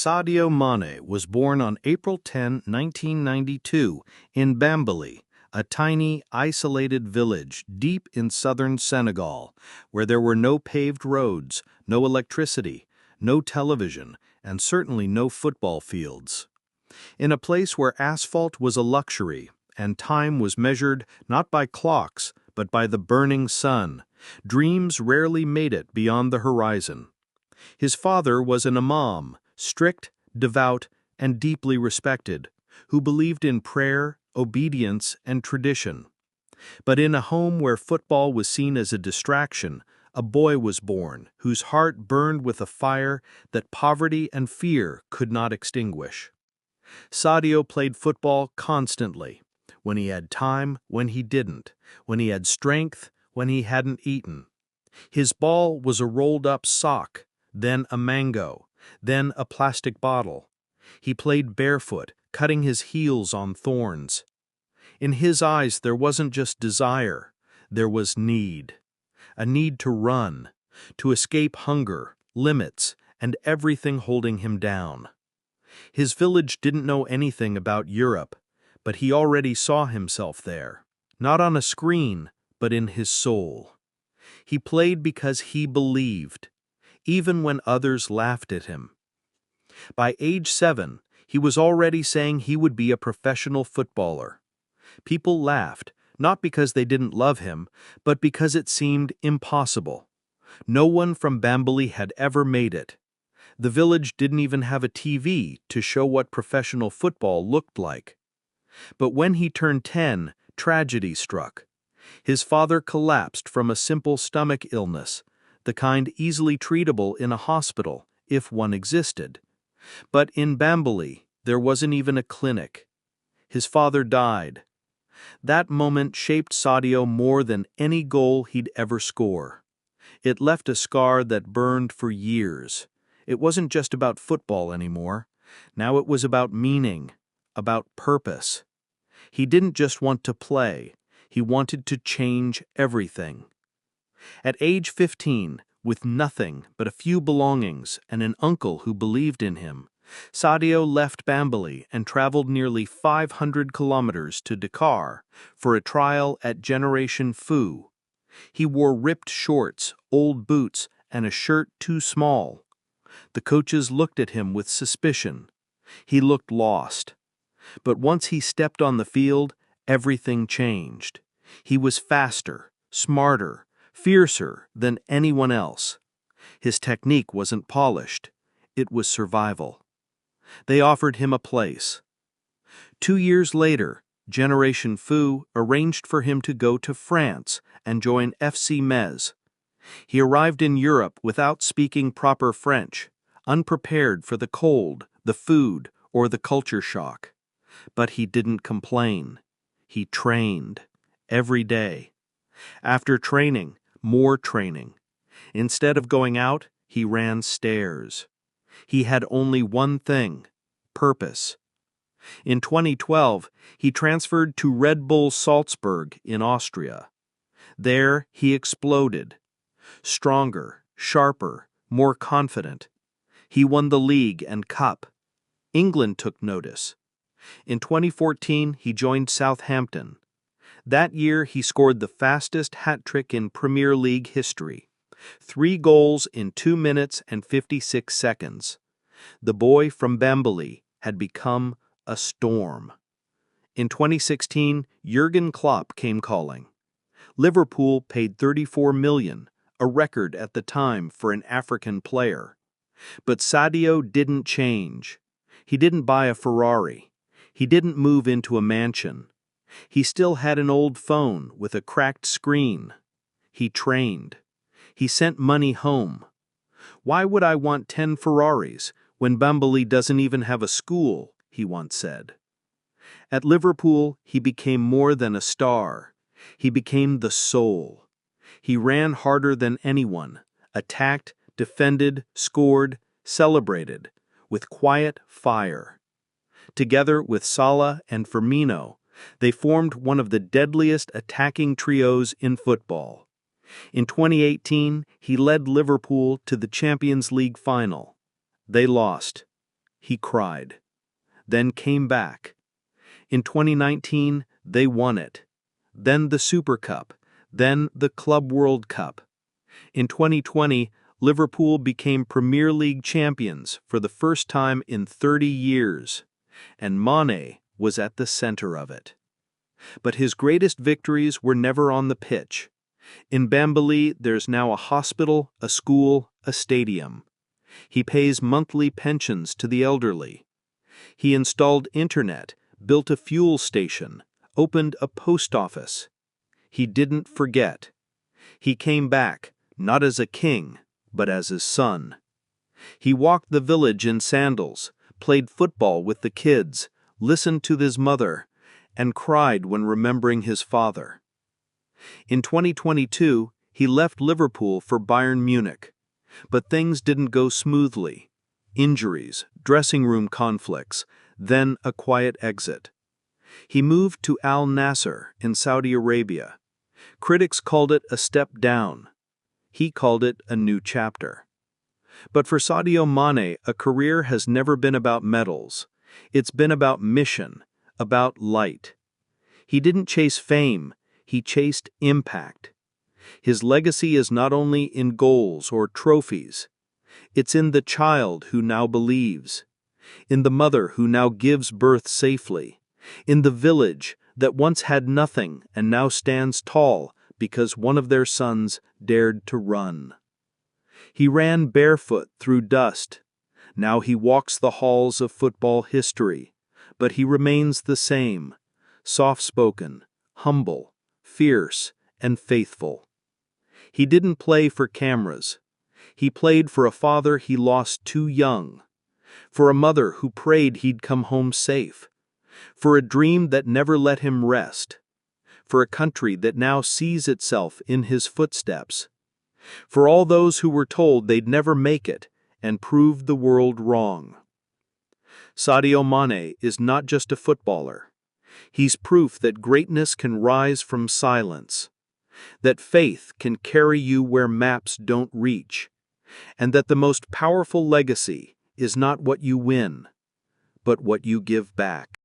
Sadio Mané was born on April 10, 1992, in Bambali, a tiny, isolated village deep in southern Senegal, where there were no paved roads, no electricity, no television, and certainly no football fields. In a place where asphalt was a luxury, and time was measured not by clocks, but by the burning sun, dreams rarely made it beyond the horizon. His father was an imam, strict, devout, and deeply respected, who believed in prayer, obedience, and tradition. But in a home where football was seen as a distraction, a boy was born whose heart burned with a fire that poverty and fear could not extinguish. Sadio played football constantly, when he had time, when he didn't, when he had strength, when he hadn't eaten. His ball was a rolled-up sock, then a mango, then a plastic bottle. He played barefoot, cutting his heels on thorns. In his eyes there wasn't just desire, there was need. A need to run, to escape hunger, limits, and everything holding him down. His village didn't know anything about Europe, but he already saw himself there, not on a screen, but in his soul. He played because he believed, even when others laughed at him. By age 7, he was already saying he would be a professional footballer. People laughed, not because they didn't love him, but because it seemed impossible. No one from Bambali had ever made it. The village didn't even have a TV to show what professional football looked like. But when he turned 10, tragedy struck. His father collapsed from a simple stomach illness, the kind easily treatable in a hospital, if one existed. But in Bambali, there wasn't even a clinic. His father died. That moment shaped Sadio more than any goal he'd ever score. It left a scar that burned for years. It wasn't just about football anymore. Now it was about meaning, about purpose. He didn't just want to play. He wanted to change everything. At age 15, with nothing but a few belongings and an uncle who believed in him, Sadio left Bambali and traveled nearly 500 kilometers to Dakar for a trial at Generation Foo. He wore ripped shorts, old boots, and a shirt too small. The coaches looked at him with suspicion. He looked lost. But once he stepped on the field, everything changed. He was faster, smarter, fiercer than anyone else. His technique wasn't polished. It was survival. They offered him a place. 2 years later, Generation Foo arranged for him to go to France and join FC Metz. He arrived in Europe without speaking proper French, unprepared for the cold, the food, or the culture shock. But he didn't complain. He trained, every day. After training, more training. Instead of going out, he ran stairs. He had only one thing: purpose. In 2012, he transferred to Red Bull Salzburg in Austria. There, he exploded. Stronger, sharper, more confident. He won the league and cup. England took notice. In 2014, he joined Southampton. That year, he scored the fastest hat-trick in Premier League history. 3 goals in 2 minutes and 56 seconds. The boy from Bambali had become a storm. In 2016, Jurgen Klopp came calling. Liverpool paid $34 million, a record at the time for an African player. But Sadio didn't change. He didn't buy a Ferrari. He didn't move into a mansion. He still had an old phone with a cracked screen. He trained. He sent money home. "Why would I want 10 Ferraris when Bambali doesn't even have a school?" he once said. At Liverpool, he became more than a star. He became the soul. He ran harder than anyone, attacked, defended, scored, celebrated, with quiet fire. Together with Salah and Firmino, they formed one of the deadliest attacking trios in football. In 2018, he led Liverpool to the Champions League final. They lost. he cried. Then came back. In 2019, they won it. Then the Super Cup. Then the Club World Cup. In 2020, Liverpool became Premier League champions for the first time in 30 years, and Mané was at the center of it. But his greatest victories were never on the pitch. In Bambali, there's now a hospital, a school, a stadium. He pays monthly pensions to the elderly. He installed internet, built a fuel station, opened a post office. He didn't forget. He came back, not as a king, but as his son. He walked the village in sandals, played football with the kids, listened to his mother, and cried when remembering his father. In 2022, he left Liverpool for Bayern Munich, but things didn't go smoothly. Injuries, dressing room conflicts, then a quiet exit. He moved to Al Nasser in Saudi Arabia. Critics called it a step down. He called it a new chapter. But for Sadio Mané, a career has never been about medals. It's been about mission, about light. He didn't chase fame, he chased impact. His legacy is not only in goals or trophies. It's in the child who now believes, in the mother who now gives birth safely, in the village that once had nothing and now stands tall because one of their sons dared to run. He ran barefoot through dust. Now he walks the halls of football history, but he remains the same, soft-spoken, humble, fierce, and faithful. He didn't play for cameras. He played for a father he lost too young, for a mother who prayed he'd come home safe, for a dream that never let him rest, for a country that now sees itself in his footsteps, for all those who were told they'd never make it and proved the world wrong. Sadio Mané is not just a footballer. He's proof that greatness can rise from silence, that faith can carry you where maps don't reach, and that the most powerful legacy is not what you win, but what you give back.